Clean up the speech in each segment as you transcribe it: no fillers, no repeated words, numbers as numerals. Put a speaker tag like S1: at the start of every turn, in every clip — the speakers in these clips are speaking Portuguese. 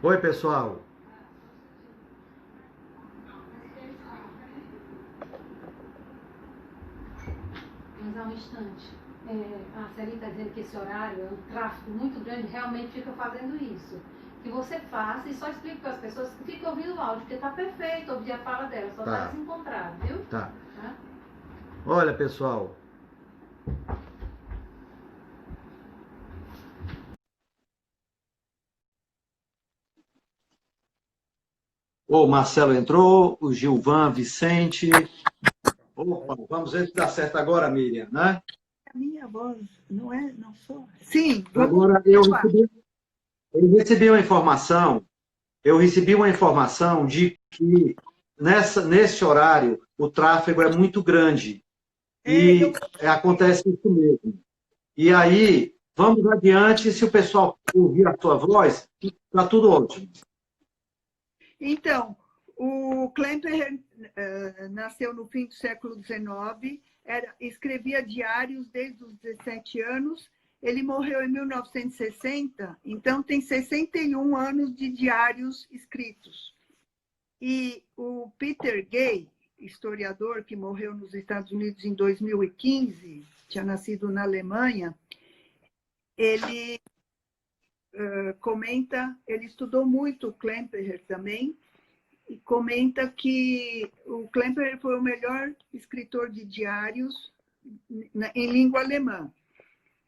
S1: Oi, pessoal.
S2: Mas há um instante. A Celi está dizendo que esse horário é um tráfego muito grande, realmente fica fazendo isso. Que você faça e só explique para as pessoas que fiquem ouvindo o áudio, porque está perfeito ouvir a fala dela, só está
S1: Tá,
S2: desencontrado, viu?
S1: tá.
S2: Tá?
S1: Olha, pessoal. O Marcelo entrou, o Gilvan, Vicente. Opa, vamos ver se dá certo agora, Miriam, né?
S3: A minha voz, não é? Não sou? Sim, vamos
S1: Agora
S3: gravar.
S1: eu recebi uma informação, eu recebi uma informação de que nesse horário o tráfego é muito grande
S3: Eu
S1: e acontece isso mesmo. E aí, vamos adiante, se o pessoal ouvir a sua voz, está tudo ótimo.
S3: Então, o Klemperer nasceu no fim do século XIX, escrevia diários desde os 17 anos. Ele morreu em 1960, então tem 61 anos de diários escritos. E o Peter Gay, historiador que morreu nos Estados Unidos em 2015, tinha nascido na Alemanha, ele comenta, ele estudou muito o Klemperer também, e comenta que o Klemperer foi o melhor escritor de diários em língua alemã.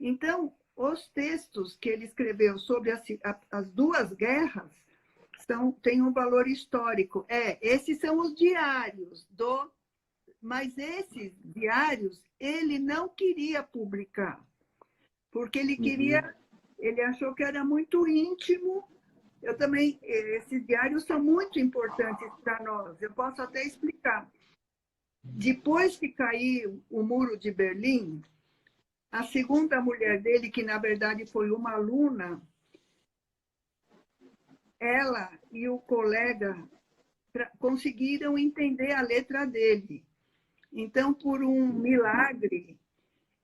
S3: Então, os textos que ele escreveu sobre as duas guerras têm um valor histórico. Esses são os diários mas esses diários ele não queria publicar, porque ele achou que era muito íntimo. Eu também, esses diários são muito importantes para nós. Eu posso até explicar. Depois que caiu o Muro de Berlim, a segunda mulher dele, que na verdade foi uma aluna, ela e o colega conseguiram entender a letra dele. Então, por um milagre,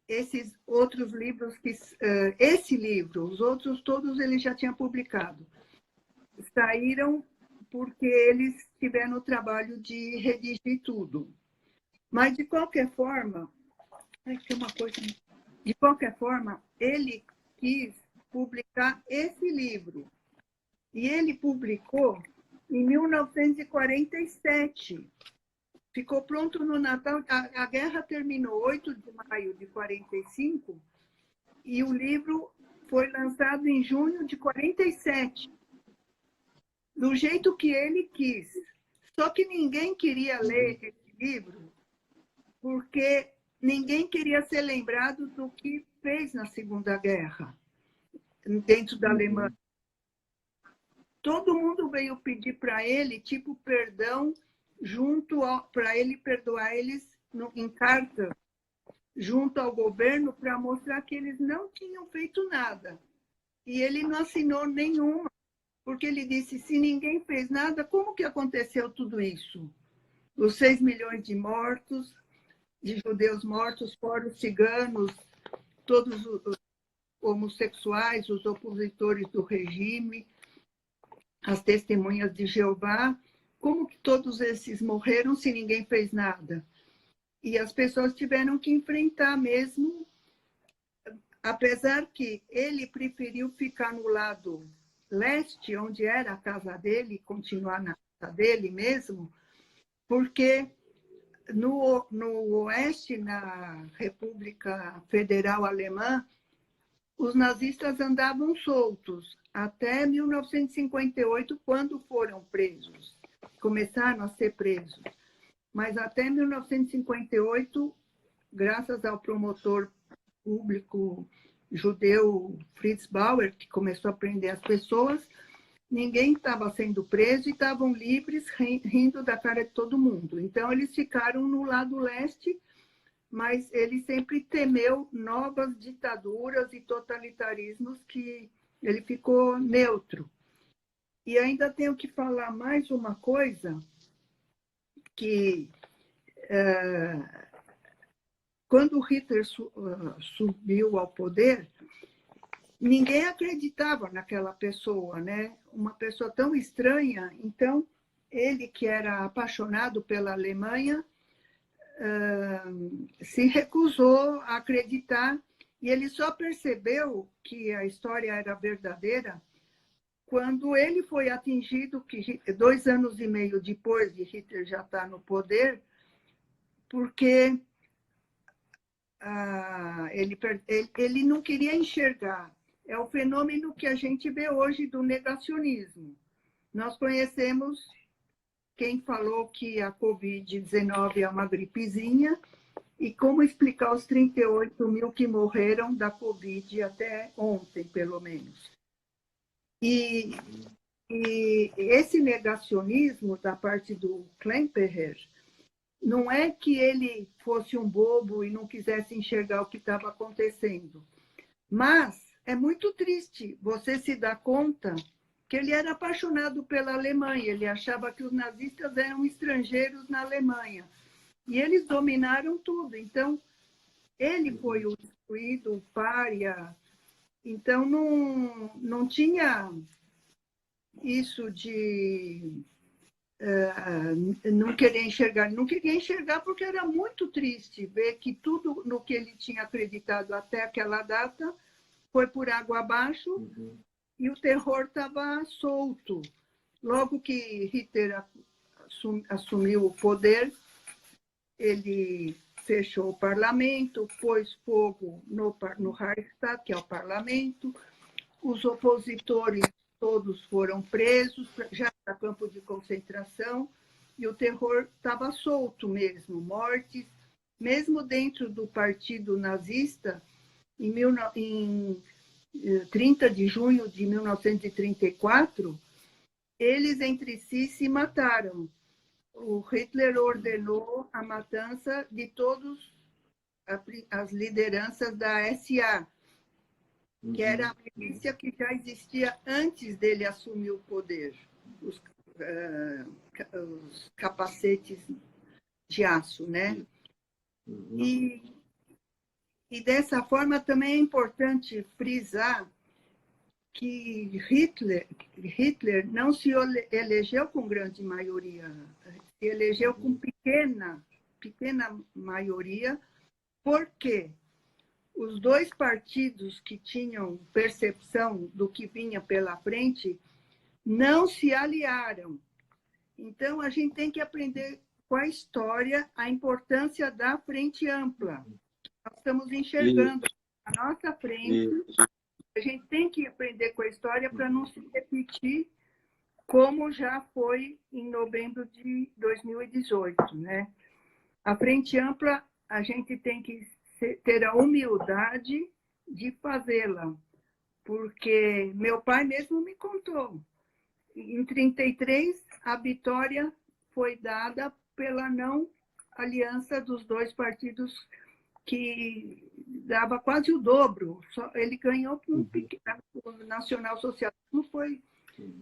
S3: esses outros livros esse livro, os outros todos ele já tinha publicado, saíram porque eles tiveram o trabalho de redigir tudo. Mas, de qualquer forma, de qualquer forma, ele quis publicar esse livro. E ele publicou em 1947. Ficou pronto no Natal. A guerra terminou 8 de maio de 45 e o livro foi lançado em junho de 47, do jeito que ele quis. Só que ninguém queria ler esse livro porque ninguém queria ser lembrado do que fez na Segunda Guerra, dentro da Alemanha. Todo mundo veio pedir para ele, tipo, perdão, para ele perdoar eles em carta, junto ao governo, para mostrar que eles não tinham feito nada. E ele não assinou nenhuma, porque ele disse, se ninguém fez nada, como que aconteceu tudo isso? Os 6 milhões de mortos, de judeus mortos, fora os ciganos, todos os homossexuais, os opositores do regime, as testemunhas de Jeová, como que todos esses morreram se ninguém fez nada? E as pessoas tiveram que enfrentar mesmo, apesar que ele preferiu ficar no lado leste, onde era a casa dele, continuar na casa dele mesmo, porque no oeste, na República Federal Alemã, os nazistas andavam soltos até 1958, quando foram presos. Começaram a ser presos. Mas até 1958, graças ao promotor público judeu Fritz Bauer, que começou a prender as pessoas, ninguém estava sendo preso e estavam livres, rindo da cara de todo mundo. Então, eles ficaram no lado leste, mas ele sempre temeu novas ditaduras e totalitarismos, que ele ficou neutro. E ainda tenho que falar mais uma coisa, que quando Hitler subiu ao poder, ninguém acreditava naquela pessoa, né? Uma pessoa tão estranha. Então, ele, que era apaixonado pela Alemanha, se recusou a acreditar, e ele só percebeu que a história era verdadeira quando ele foi atingido, que 2 anos e meio depois de Hitler já estar no poder, porque ele não queria enxergar. É o fenômeno que a gente vê hoje do negacionismo. Nós conhecemos quem falou que a Covid-19 é uma gripezinha e como explicar os 38 mil que morreram da Covid até ontem, pelo menos. E esse negacionismo da parte do Klemperer não é que ele fosse um bobo e não quisesse enxergar o que estava acontecendo, mas é muito triste você se dar conta que ele era apaixonado pela Alemanha, ele achava que os nazistas eram estrangeiros na Alemanha, e eles dominaram tudo. Então, ele foi o excluído, o pária. Então, não tinha isso de não querer enxergar. Não queria enxergar porque era muito triste ver que tudo no que ele tinha acreditado até aquela data foi por água abaixo, e o terror estava solto. Logo que Hitler assumiu o poder, ele fechou o parlamento, pôs fogo no Reichstag, que é o parlamento. Os opositores todos foram presos, já para campo de concentração, e o terror estava solto mesmo, mortes. Mesmo dentro do partido nazista, em 30 de junho de 1934, eles entre si se mataram. O Hitler ordenou a matança de todas as lideranças da SA, que era a milícia que já existia antes dele assumir o poder, os capacetes de aço, né? E dessa forma também é importante frisar que Hitler não se elegeu com grande maioria, se elegeu com pequena maioria, porque os 2 partidos que tinham percepção do que vinha pela frente não se aliaram. Então, a gente tem que aprender com a história a importância da frente ampla. Nós estamos enxergando a nossa frente. A gente tem que aprender com a história para não se repetir como já foi em novembro de 2018, né? A frente ampla, a gente tem que ter a humildade de fazê-la, porque meu pai mesmo me contou. Em 33, a vitória foi dada pela não aliança dos 2 partidos, que dava quase o dobro. Ele ganhou com o Nacional Socialismo, foi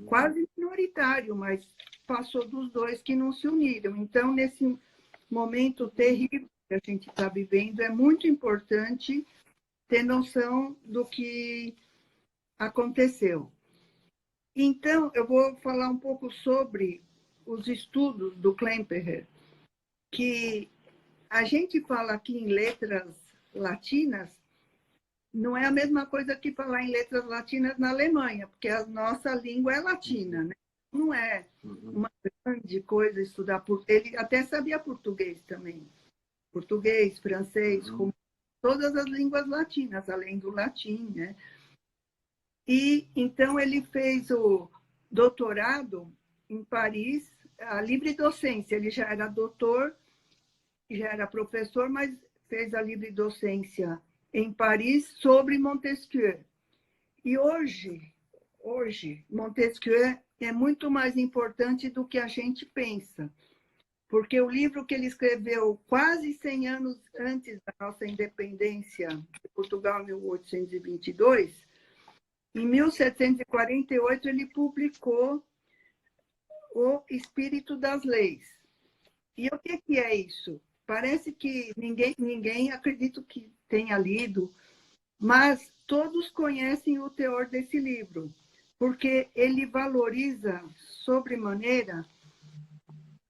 S3: quase minoritário, mas passou dos 2 que não se uniram. Então, nesse momento terrível que a gente está vivendo, é muito importante ter noção do que aconteceu. Então, eu vou falar um pouco sobre os estudos do Klemperer, que a gente fala aqui em letras latinas, não é a mesma coisa que falar em letras latinas na Alemanha, porque a nossa língua é latina, né? Não é uma grande coisa estudar. Ele até sabia português também. Português, francês, todas as línguas latinas, além do latim, né? E então ele fez o doutorado em Paris, a livre docência. Ele já era doutor, já era professor, mas fez a livre docência em Paris sobre Montesquieu. E hoje Montesquieu é muito mais importante do que a gente pensa, porque o livro que ele escreveu quase 100 anos antes da nossa independência de Portugal, em 1822, em 1748 ele publicou O Espírito das Leis. E o que é isso? Parece que ninguém acredito que tenha lido, Mas todos conhecem o teor desse livro, porque ele valoriza sobremaneira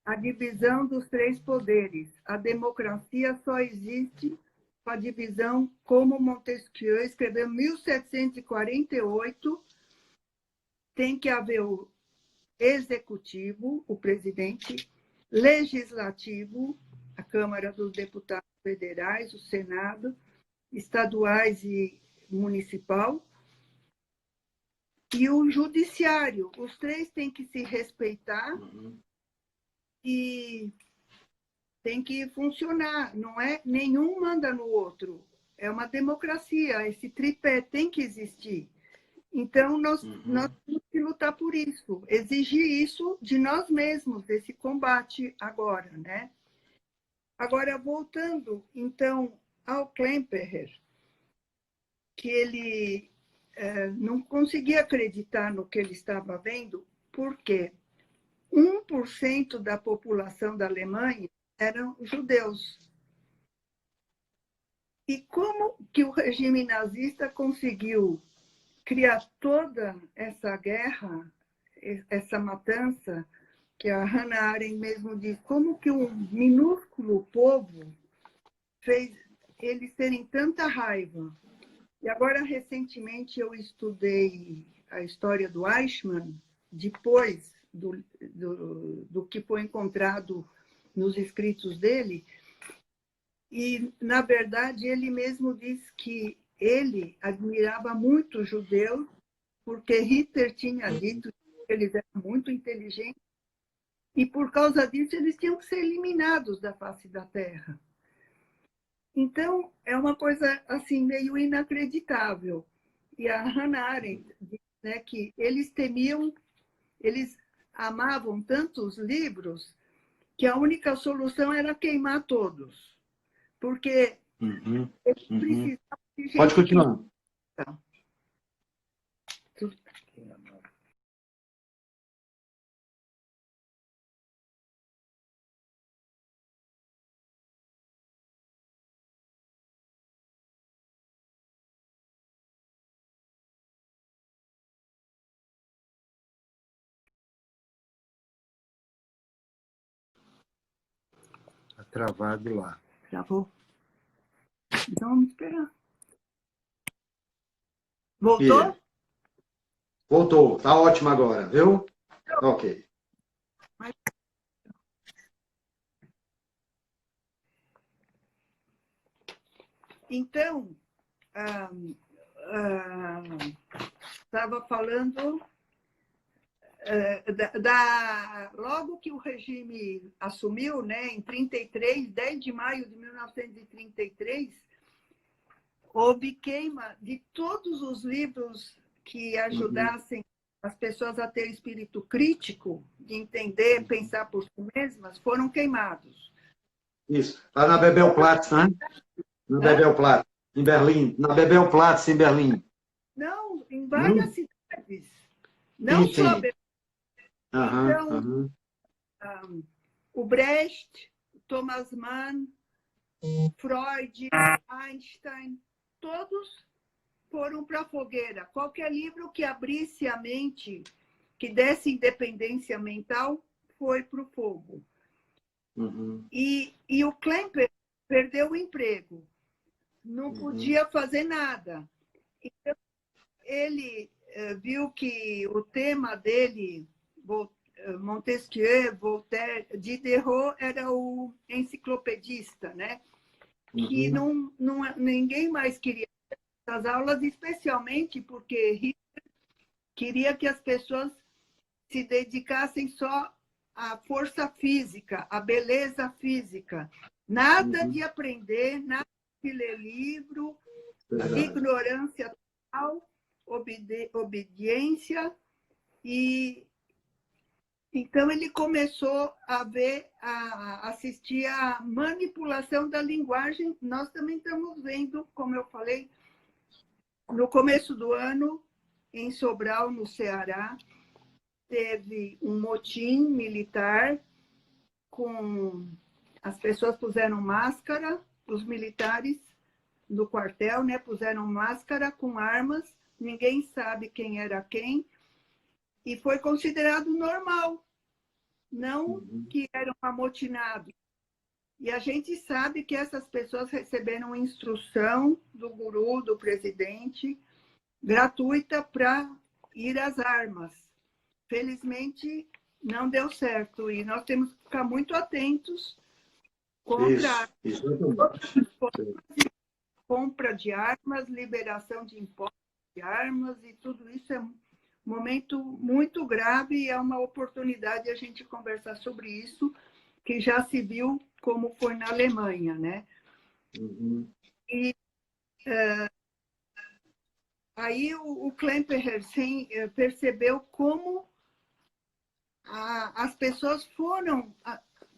S3: a divisão dos três poderes. A democracia só existe com a divisão, como Montesquieu escreveu em 1748, tem que haver o executivo, o presidente, legislativo, a Câmara dos Deputados Federais, o Senado, estaduais e municipal, e o judiciário. Os três têm que se respeitar e tem que funcionar. Não é nenhum manda no outro. É uma democracia. Esse tripé tem que existir. Então, nós temos que lutar por isso, exigir isso de nós mesmos, esse combate agora, né? Agora, voltando, então, ao Klemperer, que ele não conseguia acreditar no que ele estava vendo, porque 1% da população da Alemanha eram judeus. E como que o regime nazista conseguiu criar toda essa guerra, essa matança, que a Hannah Arendt mesmo diz, como que um minúsculo povo fez eles terem tanta raiva. E agora, recentemente, eu estudei a história do Eichmann, depois do que foi encontrado nos escritos dele, e, na verdade, ele mesmo diz que ele admirava muito os judeus, porque Hitler tinha dito que eles eram muito inteligentes, e por causa disso eles tinham que ser eliminados da face da Terra. Então, é uma coisa assim meio inacreditável. E a Hannah Arendt diz, né, que eles temiam, eles amavam tantos livros, que a única solução era queimar todos. Porque eles precisavam de gente.
S1: Pode continuar.
S4: Está travado lá.
S3: Travou? Então vamos esperar. Voltou?
S1: Voltou. Tá ótimo agora, viu? Ok.
S3: Então, estava falando logo que o regime assumiu, né, em 33, 10 de maio de 1933, houve queima de todos os livros que ajudassem as pessoas a ter espírito crítico, de entender, pensar por si mesmas, foram queimados.
S1: Isso. Lá na Bebelplatz, né? Na Bebelplatz, em Berlim. Na Bebelplatz, em Berlim.
S3: Não, em várias cidades. Não
S1: sim,
S3: só
S1: sim.
S3: Berlim. Então, o Brecht, Thomas Mann, Freud, Einstein, todos foram para a fogueira. Qualquer livro que abrisse a mente, que desse independência mental, foi para o fogo. E o Klemperer perdeu o emprego. Não podia fazer nada. Então, ele viu que o tema dele, Montesquieu, Voltaire, Diderot era o enciclopedista, né? Que ninguém mais queria essas aulas, especialmente porque Hitler queria que as pessoas se dedicassem só à força física, à beleza física. Nada de aprender, nada de ler livro, ignorância total, obediência. E então ele começou a assistir à manipulação da linguagem. Nós também estamos vendo, como eu falei, no começo do ano, em Sobral, no Ceará, teve um motim militar, as pessoas puseram máscara, os militares, no quartel, né? Puseram máscara com armas, ninguém sabe quem era quem, e foi considerado normal, não que eram amotinados. E a gente sabe que essas pessoas receberam instrução do guru, do presidente, gratuita para ir às armas. Felizmente, não deu certo. E nós temos que ficar muito atentos contra compra de armas, liberação de impostos de armas, e tudo isso é um momento muito grave e é uma oportunidade a gente conversar sobre isso, que já se viu como foi na Alemanha, né? E aí o Klemperer percebeu como as pessoas foram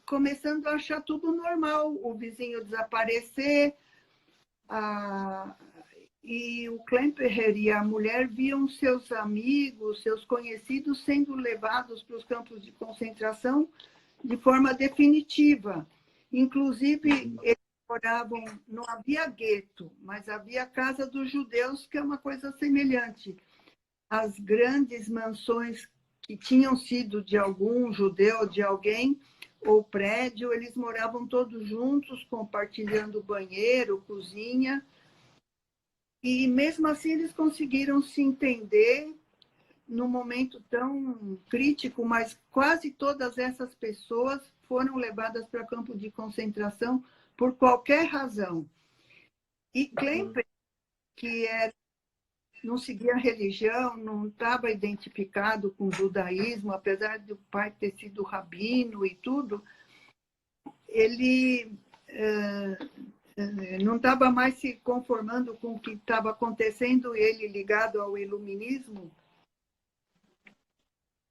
S3: começando a achar tudo normal, o vizinho desaparecer, e o Klemperer e a mulher viam seus amigos, seus conhecidos sendo levados para os campos de concentração de forma definitiva. Inclusive, eles moravam, não havia gueto, mas havia a casa dos judeus, que é uma coisa semelhante. As grandes mansões que tinham sido de algum judeu, de alguém, ou prédio, eles moravam todos juntos, compartilhando banheiro, cozinha. E mesmo assim eles conseguiram se entender num momento tão crítico, mas quase todas essas pessoas foram levadas para campo de concentração por qualquer razão. E Klemperer, que não seguia religião, não estava identificado com o judaísmo, apesar do pai ter sido rabino e tudo, ele não estava mais se conformando com o que estava acontecendo, ele ligado ao iluminismo.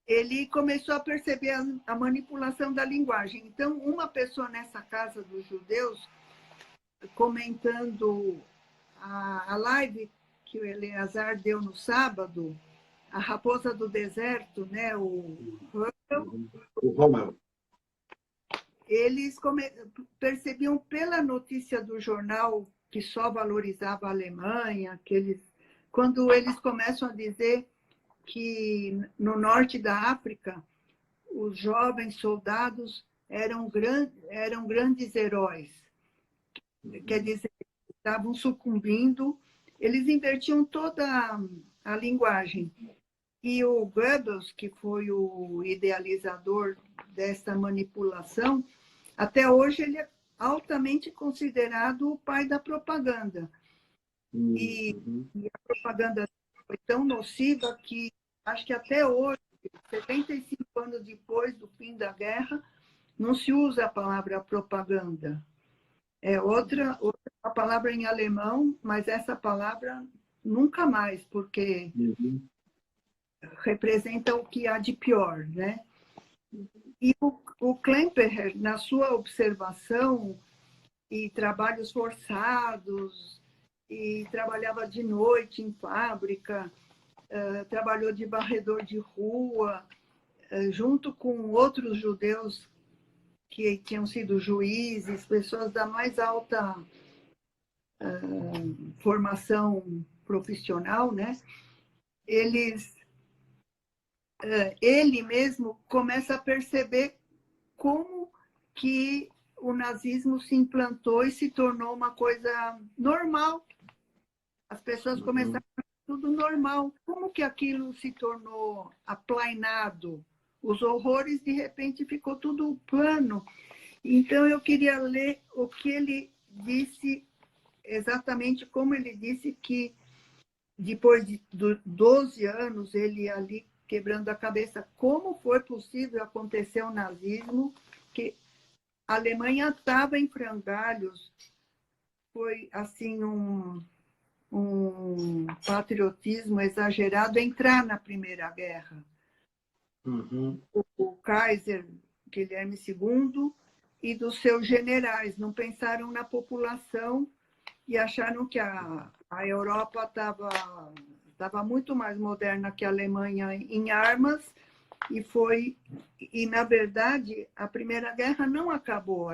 S3: Ele começou a perceber a manipulação da linguagem. Então, uma pessoa nessa casa dos judeus, comentando a live que o Eleazar deu no sábado, a Raposa do Deserto, né, o Rommel, eles percebiam pela notícia do jornal que só valorizava a Alemanha, quando eles começam a dizer que no norte da África os jovens soldados eram grandes heróis. Quer dizer, estavam sucumbindo, eles invertiam toda a linguagem. E o Goebbels, que foi o idealizador dessa manipulação, até hoje ele é altamente considerado o pai da propaganda. E a propaganda foi tão nociva que acho que até hoje, 75 anos depois do fim da guerra, não se usa a palavra propaganda. É outra palavra em alemão, mas essa palavra nunca mais, porque representa o que há de pior, né? E o Klemperer, na sua observação e trabalhos forçados, e trabalhava de noite em fábrica, trabalhou de varredor de rua, junto com outros judeus que tinham sido juízes, pessoas da mais alta formação profissional, né? Ele mesmo começa a perceber como que o nazismo se implantou e se tornou uma coisa normal. As pessoas começaram a fazer tudo normal. Como que aquilo se tornou aplainado? Os horrores, de repente, ficou tudo plano. Então, eu queria ler o que ele disse, exatamente como ele disse que, depois de 12 anos, ele ali quebrando a cabeça, como foi possível acontecer o nazismo, que a Alemanha estava em frangalhos, foi assim um patriotismo exagerado entrar na Primeira Guerra. O Kaiser Guilherme II e dos seus generais não pensaram na população e acharam que a Europa estava muito mais moderna que a Alemanha em armas, e na verdade a Primeira Guerra não acabou.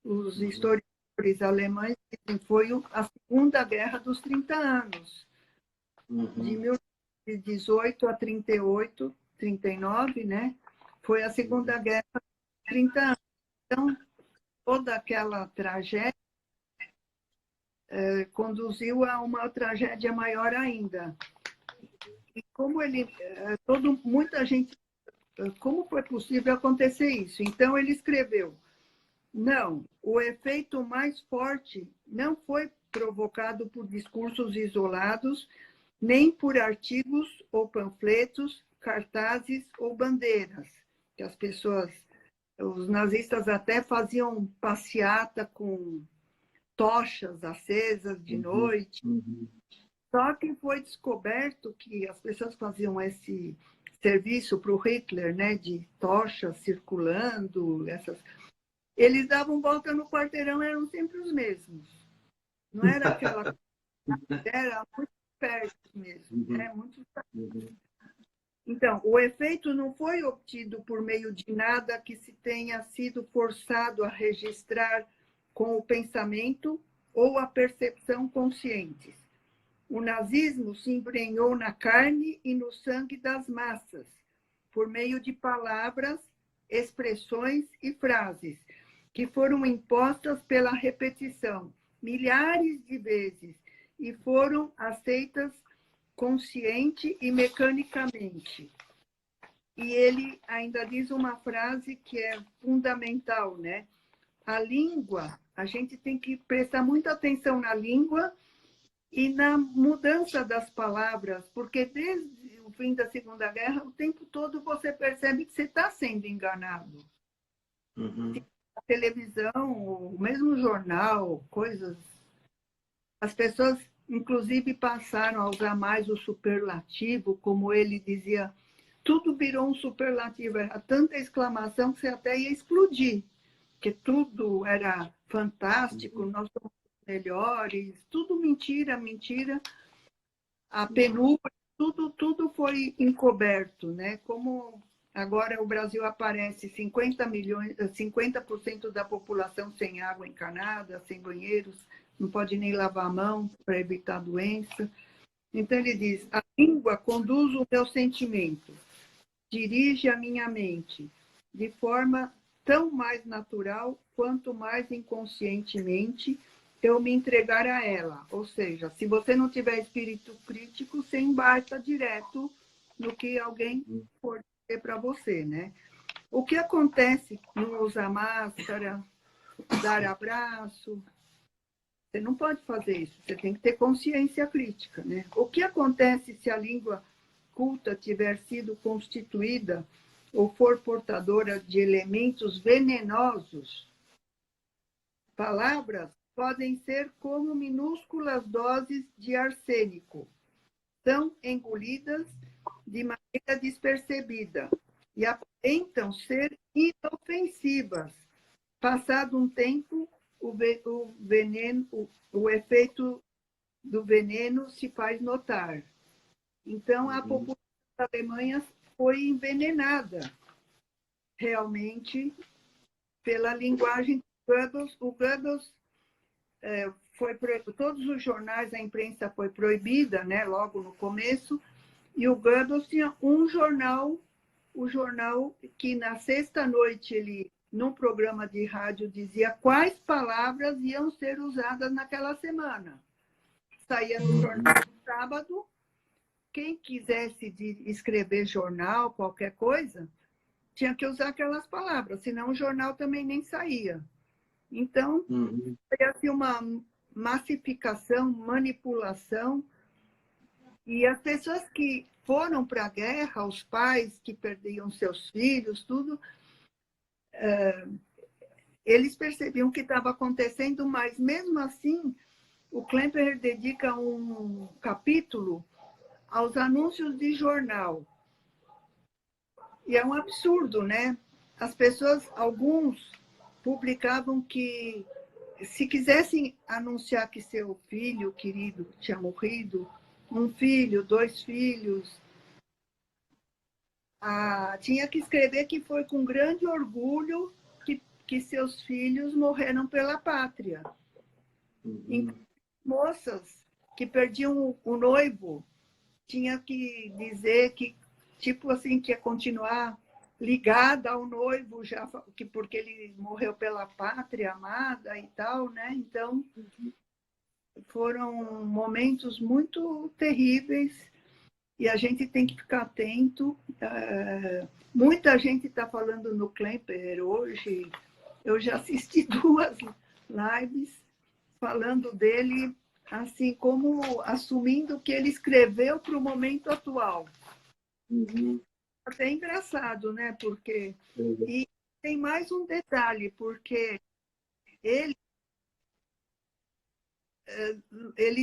S3: Os historiadores historiadores alemães dizem que foi a Segunda Guerra dos 30 anos, de 1918 a 38, 39, né? Foi a Segunda Guerra dos 30 anos. Então, toda aquela tragédia conduziu a uma tragédia maior ainda. E como muita gente, como foi possível acontecer isso? Então ele escreveu: não, o efeito mais forte não foi provocado por discursos isolados, nem por artigos ou panfletos, cartazes ou bandeiras, que as pessoas, os nazistas até faziam passeata com tochas acesas de noite. Só que foi descoberto que as pessoas faziam esse serviço para o Hitler, né, de tochas circulando, eles davam volta no quarteirão, eram sempre os mesmos. Não era aquela coisa, era muito perto mesmo, né, muito perto. Então, o efeito não foi obtido por meio de nada que se tenha sido forçado a registrar com o pensamento ou a percepção conscientes. O nazismo se embrenhou na carne e no sangue das massas, por meio de palavras, expressões e frases, que foram impostas pela repetição milhares de vezes e foram aceitas consciente e mecanicamente. E ele ainda diz uma frase que é fundamental, né? A língua, a gente tem que prestar muita atenção na língua e na mudança das palavras, porque desde o fim da Segunda Guerra, o tempo todo você percebe que você está sendo enganado. A televisão, o mesmo jornal, coisas... As pessoas, inclusive, passaram a usar mais o superlativo, como ele dizia, tudo virou um superlativo, era tanta exclamação que você até ia explodir, que tudo era fantástico, nós somos melhores, tudo mentira, mentira. A penúria, tudo foi encoberto, né? Como agora o Brasil aparece 50% da população sem água encanada, sem banheiros, não pode nem lavar a mão para evitar doença. Então ele diz: a língua conduz o meu sentimento, dirige a minha mente, de forma tão mais natural quanto mais inconscientemente eu me entregar a ela. Ou seja, se você não tiver espírito crítico, você embarca direto no que alguém for dizer para você, né? O que acontece não usar máscara, dar abraço? Você não pode fazer isso, você tem que ter consciência crítica, né? O que acontece se a língua culta tiver sido constituída ou for portadora de elementos venenosos? Palavras podem ser como minúsculas doses de arsênico. São engolidas de maneira despercebida e aparentam ser inofensivas. Passado um tempo, o efeito do veneno se faz notar. Então, a população da Alemanha foi envenenada, realmente, pela linguagem do Goebbels. O Goebbels todos os jornais, a imprensa foi proibida, né, logo no começo, e o Goebbels tinha um jornal, o jornal que na sexta-noite ele, num programa de rádio, dizia quais palavras iam ser usadas naquela semana. Saía no jornal no sábado, quem quisesse escrever jornal, qualquer coisa, tinha que usar aquelas palavras, senão o jornal também nem saía. Então, foi assim uma massificação, manipulação, e as pessoas que foram para a guerra, os pais que perdiam seus filhos, tudo, eles percebiam o que estava acontecendo, mas mesmo assim, o Klemperer dedica um capítulo aos anúncios de jornal. E é um absurdo, né? As pessoas, alguns, publicavam que se quisessem anunciar que seu filho querido tinha morrido, um filho, 2 filhos, tinha que escrever que foi com grande orgulho que seus filhos morreram pela pátria. Moças que perdiam o noivo tinha que dizer que, tipo assim, que ia continuar ligada ao noivo, já que porque ele morreu pela pátria amada e tal, né? Então, foram momentos muito terríveis e a gente tem que ficar atento. Muita gente está falando no Klemperer hoje. Eu já assisti 2 lives falando dele, assim, como assumindo que ele escreveu para o momento atual. Até engraçado, né? Porque... E tem mais um detalhe, porque ele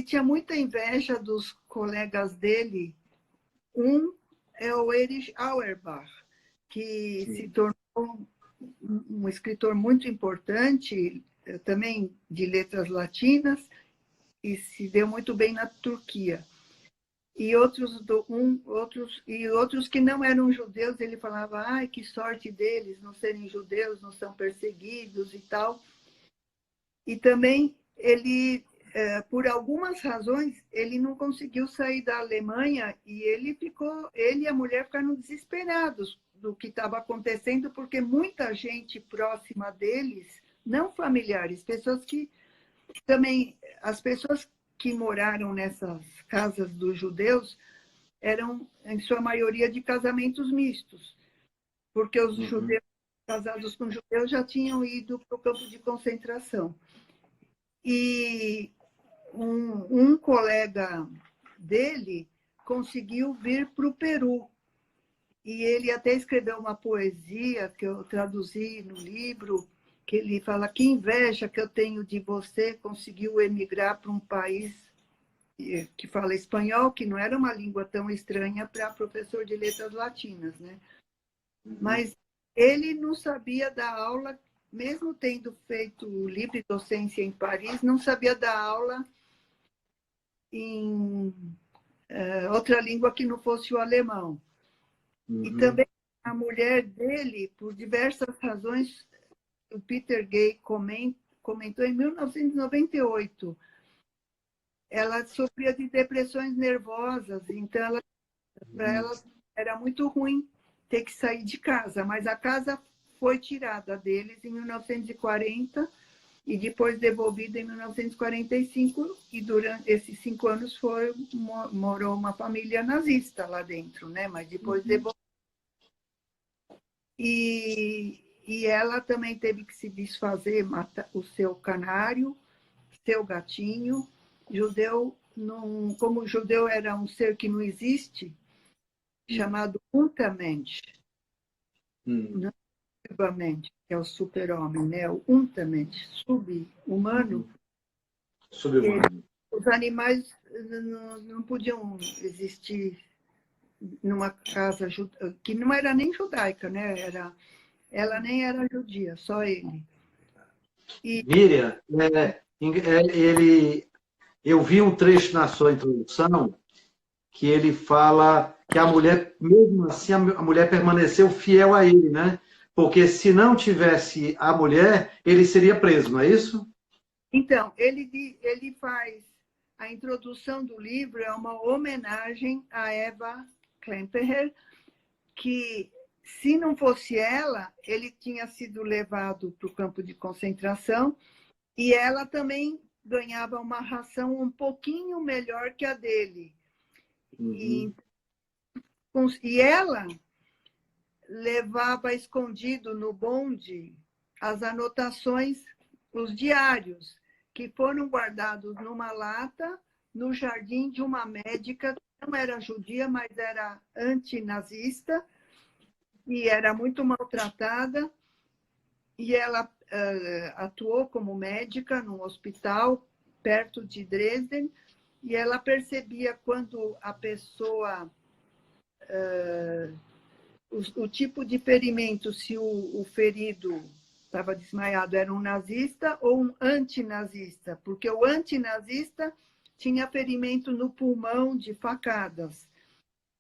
S3: tinha muita inveja dos colegas dele. Um é o Erich Auerbach, que se tornou um escritor muito importante, também de letras latinas, e se deu muito bem na Turquia. E outros que não eram judeus, ele falava, ai, que sorte deles não serem judeus, não são perseguidos e tal. E também ele, por algumas razões, ele não conseguiu sair da Alemanha e ele e a mulher ficaram desesperados do que estava acontecendo, porque muita gente próxima deles, não familiares, pessoas que também, as pessoas que moraram nessas casas dos judeus eram, em sua maioria, de casamentos mistos, porque os judeus casados com judeus já tinham ido para o campo de concentração. E um colega dele conseguiu vir para o Peru. E ele até escreveu uma poesia que eu traduzi no livro, que ele fala: que inveja que eu tenho de você, conseguiu emigrar para um país que fala espanhol, que não era uma língua tão estranha para professor de letras latinas, né? Mas ele não sabia dar aula, mesmo tendo feito livre docência em Paris, não sabia dar aula em outra língua que não fosse o alemão. E também a mulher dele, por diversas razões, o Peter Gay comentou em 1998, ela sofria de depressões nervosas, então para ela era muito ruim ter que sair de casa, mas a casa foi tirada deles em 1940 e depois devolvida em 1945, e durante esses 5 anos morou uma família nazista lá dentro, né? Mas depois devolvida. E ela também teve que se desfazer, matar o seu canário, seu gatinho. Judeu, como o judeu era um ser que não existe, chamado Untermensch, não Supermensch, que é o super-homem, né? O Untermensch, sub-humano.
S1: Sub-humano.
S3: Os animais não podiam existir numa casa que não era nem judaica, né? Ela nem era judia, só ele.
S1: Miriam, eu vi um trecho na sua introdução que ele fala que a mulher, mesmo assim, a mulher permaneceu fiel a ele, né? Porque se não tivesse a mulher, ele seria preso, não é isso?
S3: Então, ele faz a introdução do livro, é uma homenagem a Eva Klemperer, que, se não fosse ela, ele tinha sido levado para o campo de concentração e ela também ganhava uma ração um pouquinho melhor que a dele. E ela levava escondido no bonde as anotações, os diários, que foram guardados numa lata no jardim de uma médica que não era judia, mas era antinazista e era muito maltratada. E ela atuou como médica num hospital perto de Dresden, e ela percebia quando a pessoa... o tipo de ferimento, se o ferido estava desmaiado, era um nazista ou um antinazista, porque o antinazista tinha ferimento no pulmão de facadas.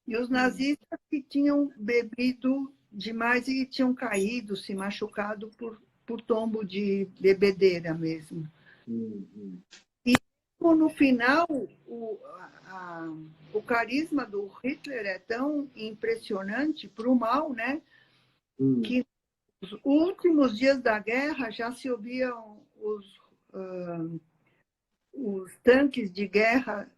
S3: E os nazistas que tinham bebido demais e tinham caído, se machucado por tombo de bebedeira mesmo. no final, o carisma do Hitler é tão impressionante para o mal, né? Que nos últimos dias da guerra já se ouviam os tanques de guerra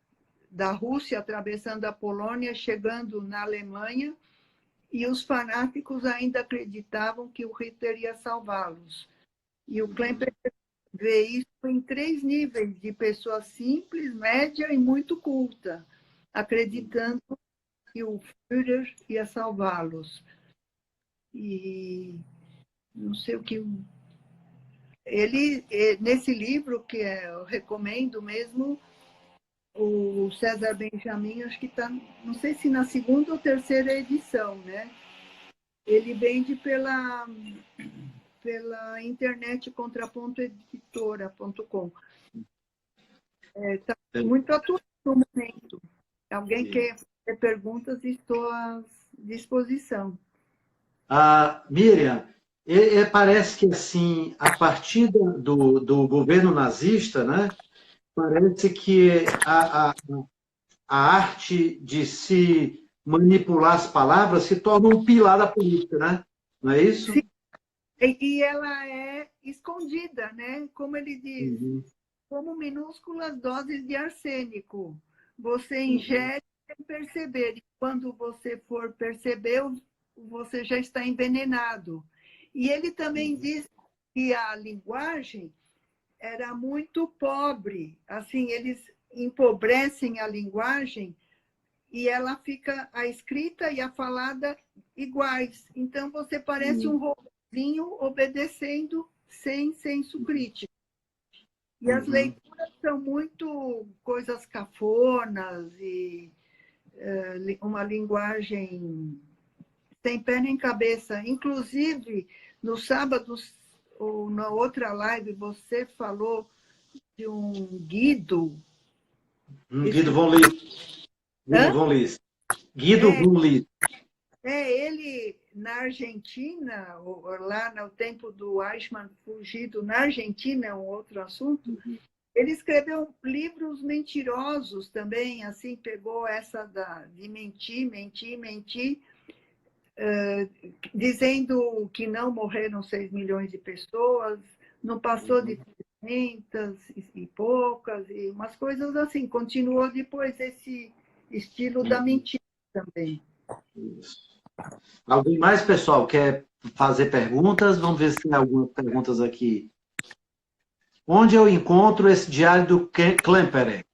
S3: da Rússia atravessando a Polônia, chegando na Alemanha, e os fanáticos ainda acreditavam que o Hitler ia salvá-los. E o Klemperer vê isso em 3 níveis, de pessoa simples, média e muito culta, acreditando que o Führer ia salvá-los. E não sei o que... nesse livro, que eu recomendo mesmo, o César Benjamin, acho que está, não sei se na 2ª ou 3ª edição, né? Ele vende pela internet contrapontoeditora.com. Está muito atual no momento. Alguém quer fazer perguntas, estou à disposição.
S1: Miriam, parece que assim, a partir do governo nazista, né, parece que a arte de se manipular as palavras se torna um pilar da política, né? Não é isso?
S3: Sim. E ela é escondida, né? Como ele diz, como minúsculas doses de arsênico. Você ingere sem perceber. E quando você for perceber, você já está envenenado. E ele também diz que a linguagem era muito pobre. Assim, eles empobrecem a linguagem e ela fica, a escrita e a falada, iguais. Então, você parece um robôzinho obedecendo sem senso crítico. E as leituras são muito coisas cafonas e uma linguagem sem pé nem cabeça. Inclusive, no sábado, ou na outra live, você falou de um Guido.
S1: Guido von List. Guido von List.
S3: Ele, na Argentina, lá no tempo do Eichmann fugido, na Argentina, é um outro assunto, ele escreveu livros mentirosos também, assim, pegou essa de mentir, dizendo que não morreram 6 milhões de pessoas, não passou de 300 e poucas, e umas coisas assim. Continuou depois esse estilo da mentira também.
S1: Isso. Alguém mais, pessoal, quer fazer perguntas? Vamos ver se tem algumas perguntas aqui. Onde eu encontro esse diário do Klemperer?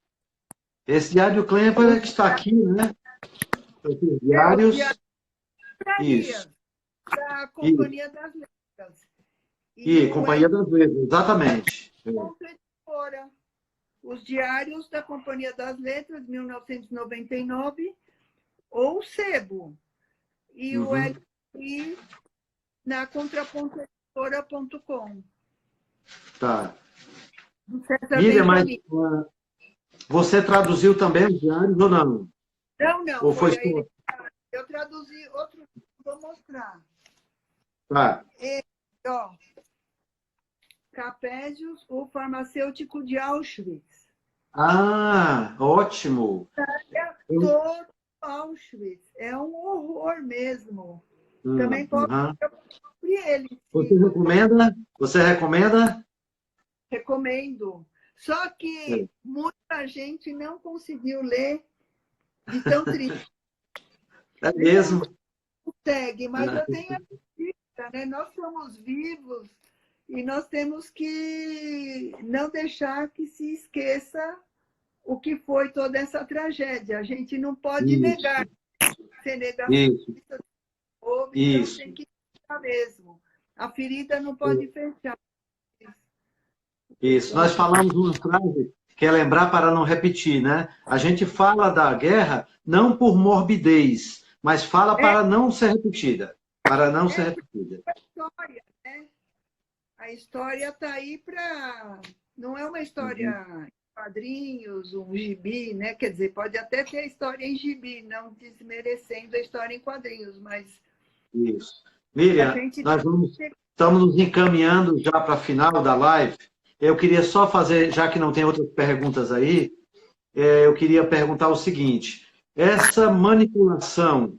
S1: Esse diário do Klemperer que está aqui, né? Os diários... Isso.
S3: Da Companhia das Letras.
S1: Companhia das Letras, exatamente.
S3: Os diários da Companhia das Letras, 1999, ou Sebo. E o LI na contrapontoeditora.com.
S1: Tá. Miriam, mas você traduziu também os diários ou não?
S3: Não.
S1: Ou foi
S3: eu traduzi outro, vou mostrar.
S1: Tá.
S3: Capésios, o farmacêutico de Auschwitz.
S1: Ótimo.
S3: Todo Auschwitz. É um horror mesmo. Também posso sobre ele.
S1: Você recomenda?
S3: Recomendo. Só que muita gente não conseguiu ler de tão triste.
S1: É mesmo?
S3: Não consegue, mas eu tenho a dica, né? Nós somos vivos e nós temos que não deixar que se esqueça o que foi toda essa tragédia. A gente não pode negar. Ser negacionista, então tem que ficar mesmo. A ferida não pode fechar.
S1: Isso. Nós falamos uma frase que é lembrar para não repetir, né? A gente fala da guerra não por morbidez, mas fala para não ser repetida. Para não ser repetida.
S3: A história, né? A história está aí para... Não é uma história em quadrinhos, um gibi, né? Quer dizer, pode até ter história em gibi, não desmerecendo a história em quadrinhos, mas...
S1: Isso. Miriam, nós estamos nos encaminhando já para a final da live. Eu queria só fazer, já que não tem outras perguntas aí, eu queria perguntar o seguinte: essa manipulação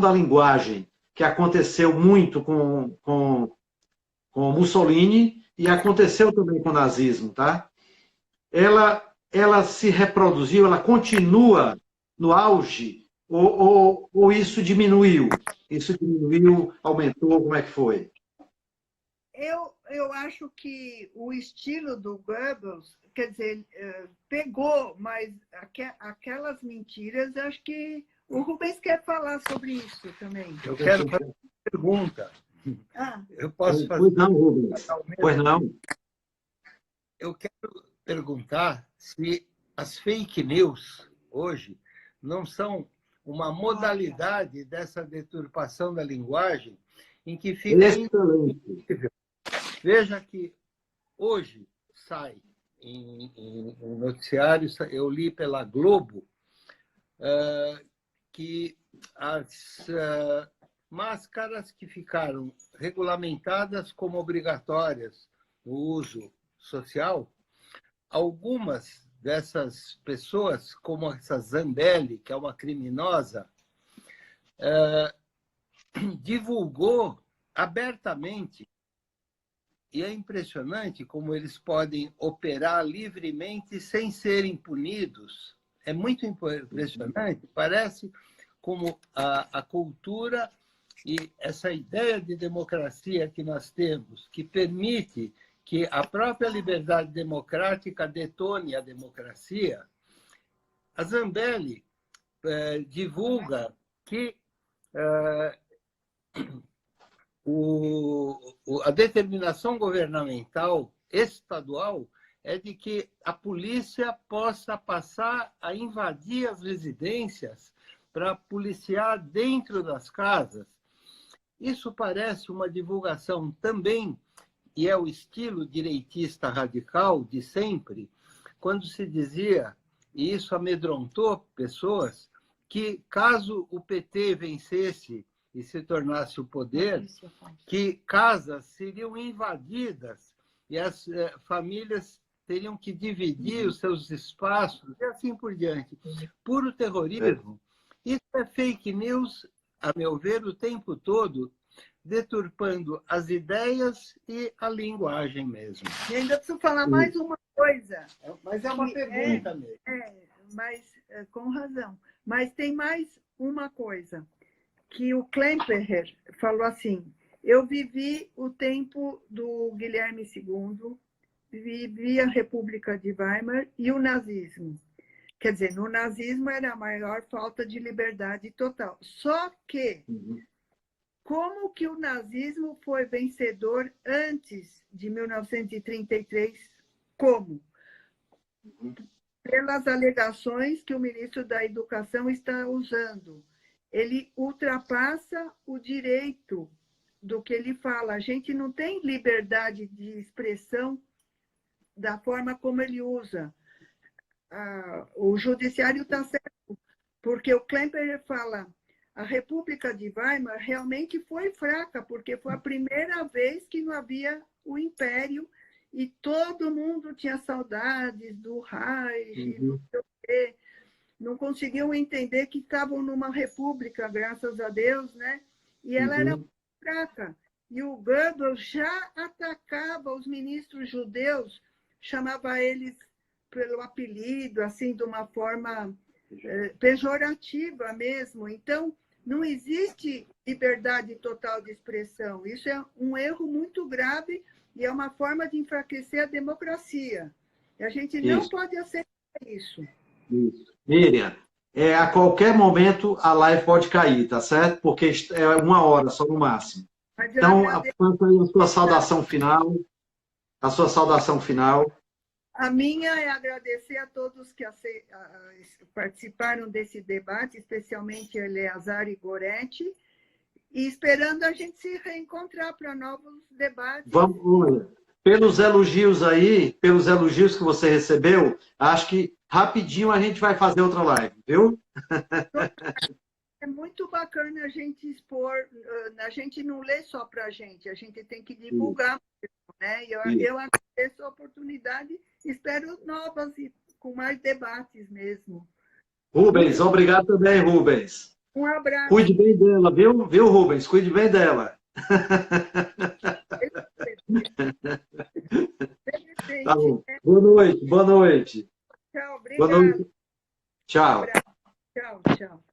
S1: da linguagem que aconteceu muito com Mussolini e aconteceu também com o nazismo, tá? Ela se reproduziu, ela continua no auge, ou isso diminuiu? Isso diminuiu, aumentou, como é que foi?
S3: Eu acho que o estilo do Goebbels, quer dizer, pegou, mas aquelas mentiras, acho que o Rubens quer falar sobre isso também.
S4: Eu quero fazer uma pergunta. Eu posso fazer?
S1: Pois não, Rubens. Pois não.
S4: Eu quero perguntar se as fake news hoje não são uma modalidade dessa deturpação da linguagem em que fica
S1: Excelente.
S4: Veja que hoje sai em noticiários, eu li pela Globo, que as máscaras que ficaram regulamentadas como obrigatórias no uso social, algumas dessas pessoas, como essa Zambelli, que é uma criminosa, divulgou abertamente. E é impressionante como eles podem operar livremente sem serem punidos. É muito impressionante. Parece como a cultura e essa ideia de democracia que nós temos, que permite que a própria liberdade democrática detone a democracia. A Zambelli divulga que a determinação governamental estadual é de que a polícia possa passar a invadir as residências para policiar dentro das casas. Isso parece uma divulgação também, e é o estilo direitista radical de sempre, quando se dizia, e isso amedrontou pessoas, que caso o PT vencesse e se tornasse o poder, que casas seriam invadidas e as famílias teriam que dividir os seus espaços e assim por diante. Puro terrorismo. Isso é fake news, a meu ver, o tempo todo, deturpando as ideias e a linguagem mesmo.
S3: E ainda preciso falar mais uma coisa.
S4: Mas é uma pergunta mesmo.
S3: Mas com razão. Mas tem mais uma coisa. Que o Klemperer falou assim, eu vivi o tempo do Guilherme II, vivi a República de Weimar e o nazismo. Quer dizer, no nazismo era a maior falta de liberdade total. Só que, como que o nazismo foi vencedor antes de 1933? Como? Pelas alegações que o ministro da Educação está usando. Ele ultrapassa o direito do que ele fala. A gente não tem liberdade de expressão da forma como ele usa. O judiciário está certo, porque o Klemperer fala a República de Weimar realmente foi fraca, porque foi a primeira vez que não havia o Império e todo mundo tinha saudades do Reich, não sei o quê. Não conseguiam entender que estavam numa república, graças a Deus, né? E ela era fraca. E o Goebbels já atacava os ministros judeus, chamava eles pelo apelido, assim, de uma forma pejorativa mesmo. Então, não existe liberdade total de expressão. Isso é um erro muito grave e é uma forma de enfraquecer a democracia. E a gente não pode aceitar isso.
S1: Isso. Miriam, a qualquer momento a live pode cair, tá certo? Porque é 1 hora só no máximo. Então, faça aí a sua saudação final. A sua saudação final.
S3: A minha é agradecer a todos que participaram desse debate, especialmente Eleazar e Goretti, e esperando a gente se reencontrar para novos debates.
S1: Vamos, pelos elogios aí, pelos elogios que você recebeu, acho que rapidinho a gente vai fazer outra live, viu?
S3: É muito bacana a gente expor, a gente não lê só para a gente tem que divulgar, né? Eu
S1: Isso.
S3: agradeço a oportunidade, espero novas e com mais debates mesmo.
S1: Rubens, obrigado também, Rubens.
S3: Um abraço.
S1: Cuide bem dela, viu? Viu, Rubens? Cuide bem dela. Tá bom. Boa noite, boa noite.
S3: Tchau,
S1: Boa
S3: obrigada.
S1: noite. Tchau.
S3: Tchau, tchau.